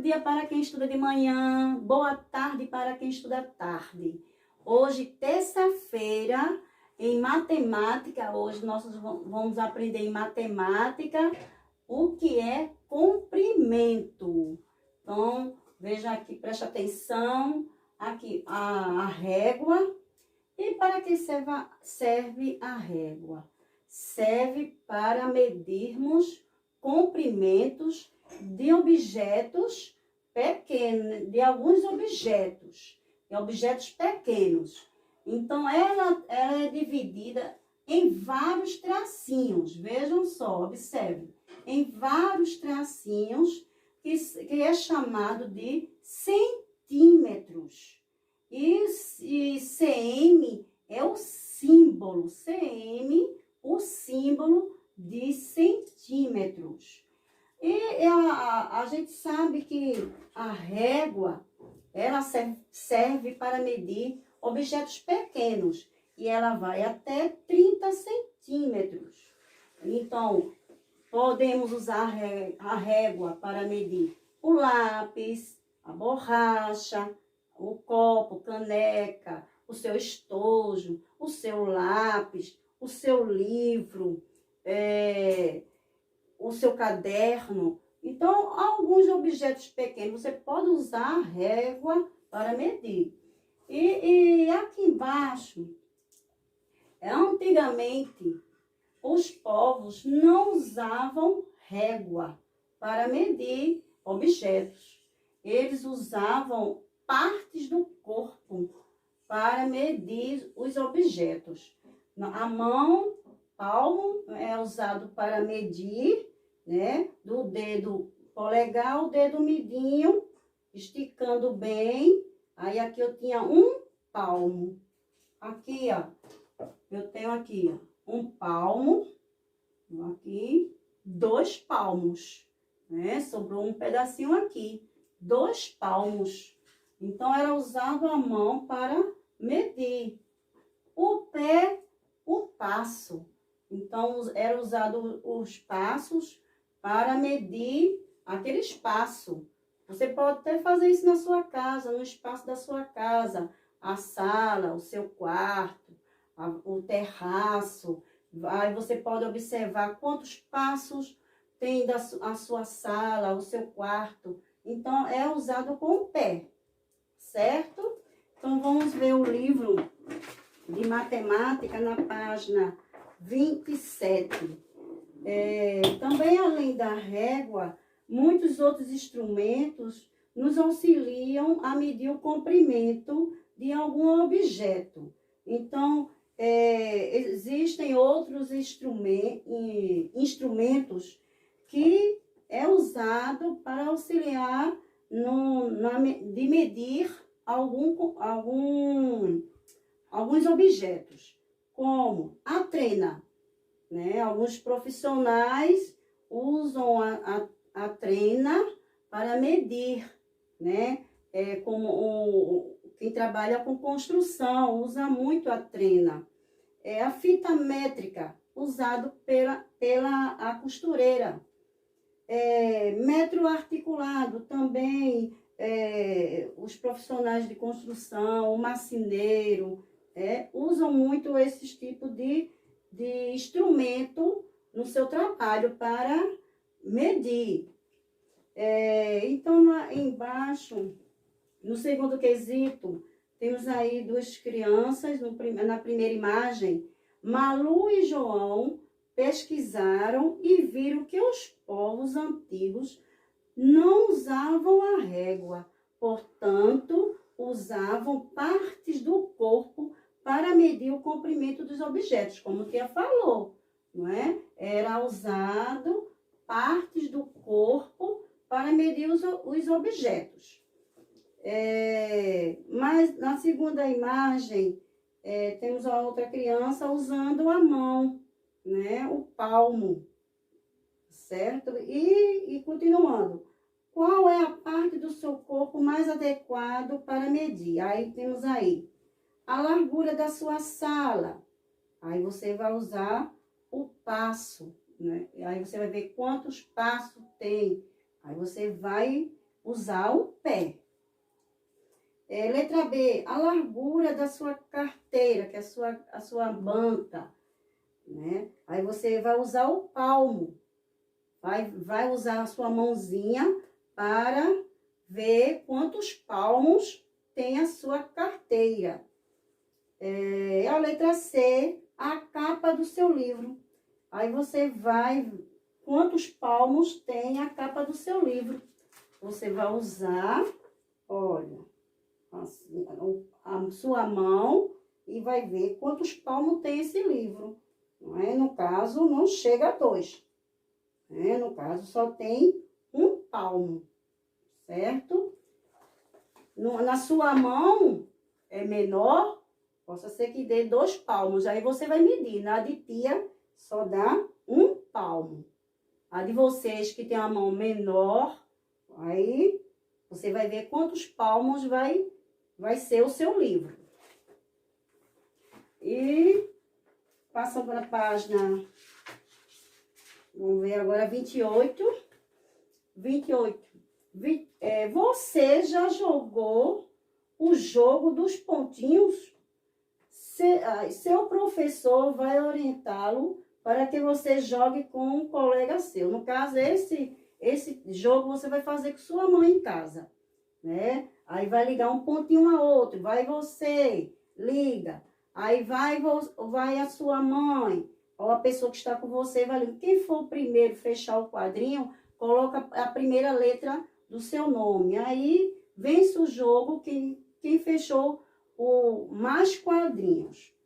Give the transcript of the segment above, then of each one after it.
dia para quem estuda de manhã, boa tarde para quem estuda tarde. Hoje, terça-feira, em matemática, hoje nós vamos aprender em matemática o que é comprimento. Então, veja aqui, preste atenção, aqui a régua. E para que serve a régua? Serve para medirmos comprimentos de objetos pequenos, de alguns objetos, de objetos pequenos. Então, ela é dividida em vários tracinhos. Vejam só, observe. Em vários tracinhos, que é chamado de centímetros. E cm é o símbolo. cm, o símbolo de centímetros. E a gente sabe que a régua, ela serve para medir objetos pequenos. E ela vai até 30 centímetros. Então, podemos usar a régua para medir o lápis, a borracha, o copo, caneca, o seu estojo, o seu lápis, o seu livro, o seu caderno. Então, alguns objetos pequenos você pode usar a régua para medir. E aqui embaixo, antigamente, os povos não usavam régua para medir objetos. Eles usavam partes do corpo para medir os objetos. A mão, palmo, é usado para medir, né? Do dedo polegar ao dedo midinho, esticando bem. Aí aqui eu tinha um palmo. Aqui, ó, eu tenho aqui, ó, um palmo. Aqui, 2 palmos, né? Sobrou um pedacinho aqui, 2 palmos. Então, era usado a mão para medir. O pé, o passo. Então, era usado os passos para medir aquele espaço. Você pode até fazer isso na sua casa, no espaço da sua casa. A sala, o seu quarto, o terraço. Aí você pode observar quantos passos tem a sua sala, o seu quarto. Então, é usado com o pé, certo? Então, vamos ver o livro de matemática na página 27. Também, além da régua, muitos outros instrumentos nos auxiliam a medir o comprimento de algum objeto. Então, existem outros instrumentos que é usado para auxiliar de medir alguns objetos, como a trena, né? Alguns profissionais usam a trena para medir, né? Quem trabalha com construção usa muito a trena. A fita métrica, usado pela costureira. Metro articulado, também os profissionais de construção, o marceneiro, usam muito esses tipos de instrumento no seu trabalho para medir. Então, lá embaixo, no segundo quesito, temos aí 2 crianças, na primeira imagem. Malu e João pesquisaram e viram que os povos antigos não usavam a régua, portanto, usavam partes do corpo para medir o comprimento dos objetos, como a tia falou, não é? Era usado partes do corpo para medir os objetos. Mas na segunda imagem, temos a outra criança usando a mão, né? O palmo, certo? E continuando. Qual é a parte do seu corpo mais adequado para medir? Aí temos aí a largura da sua sala. Aí você vai usar o passo, né? Aí você vai ver quantos passos tem. Aí você vai usar o pé. Letra B, a largura da sua carteira, que é a sua banca, né? Aí você vai usar o palmo. Vai usar a sua mãozinha para ver quantos palmos tem a sua carteira. A letra C, a capa do seu livro. Aí você vai, quantos palmos tem a capa do seu livro. Você vai usar, olha, assim, a sua mão e vai ver quantos palmos tem esse livro. Não é? No caso, não chega a 2. No caso, só tem 1 palmo, certo? Na sua mão é menor, possa ser que dê 2 palmos. Aí você vai medir. Na de tia, só dá 1 palmo. A de vocês que tem a mão menor, aí você vai ver quantos palmos vai ser o seu livro. E passam para a página, vamos ver agora, 28. 28. Você já jogou o jogo dos pontinhos? Seu professor vai orientá-lo para que você jogue com um colega seu. No caso, esse jogo você vai fazer com sua mãe em casa, né? Aí vai ligar um pontinho a outro, vai você, liga. Aí vai a sua mãe, ou a pessoa que está com você, vai ligar. Quem for o primeiro fechar o quadrinho, coloca a primeira letra do seu nome. Aí vence o jogo quem fechou mais quadrinhos.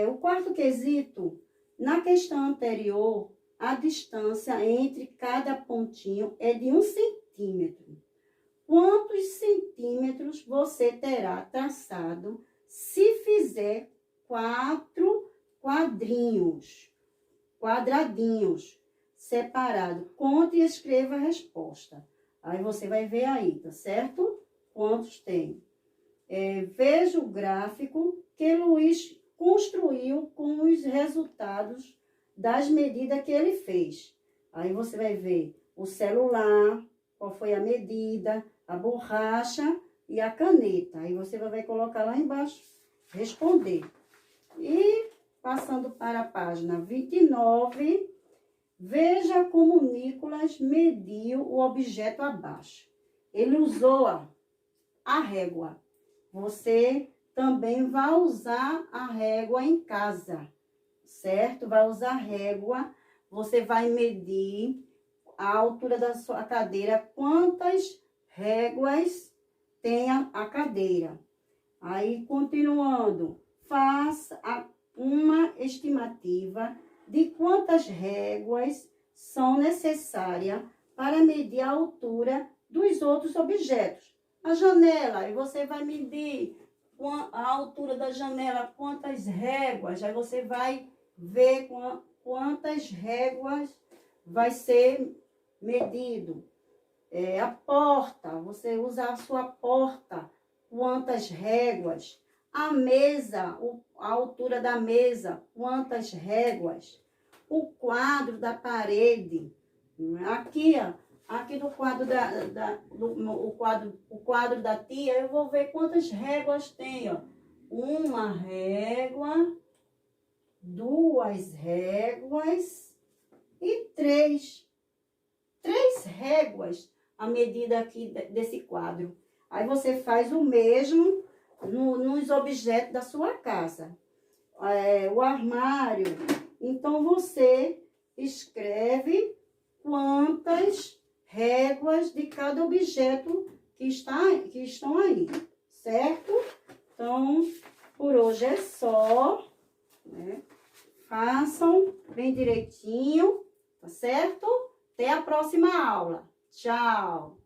O quarto quesito, na questão anterior, a distância entre cada pontinho é de 1 centímetro. Quantos centímetros você terá traçado se fizer 4 quadradinhos separados? Conte e escreva a resposta. Aí você vai ver aí, tá certo? Quantos tem? Veja o gráfico que Luiz construiu com os resultados das medidas que ele fez. Aí você vai ver o celular, qual foi a medida, a borracha e a caneta. Aí você vai colocar lá embaixo, responder. E passando para a página 29, veja como Nicolas mediu o objeto abaixo. Ele usou a régua. Você também vai usar a régua em casa, certo? Vai usar a régua, você vai medir a altura da sua cadeira, quantas réguas tem a cadeira. Aí, continuando, faça uma estimativa de quantas réguas são necessárias para medir a altura dos outros objetos. A janela, aí você vai medir a altura da janela, quantas réguas, aí você vai ver quantas réguas vai ser medido. A porta, você usa a sua porta, quantas réguas. A mesa, a altura da mesa, quantas réguas. O quadro da parede, aqui, ó. Aqui no quadro o quadro da tia, eu vou ver quantas réguas tem, ó. 1 régua, 2 réguas e 3. 3 réguas a medida aqui desse quadro. Aí você faz o mesmo nos objetos da sua casa. O armário. Então, você escreve quantas réguas de cada objeto que estão aí, certo? Então, por hoje é só, né? Façam bem direitinho, tá certo? Até a próxima aula. Tchau!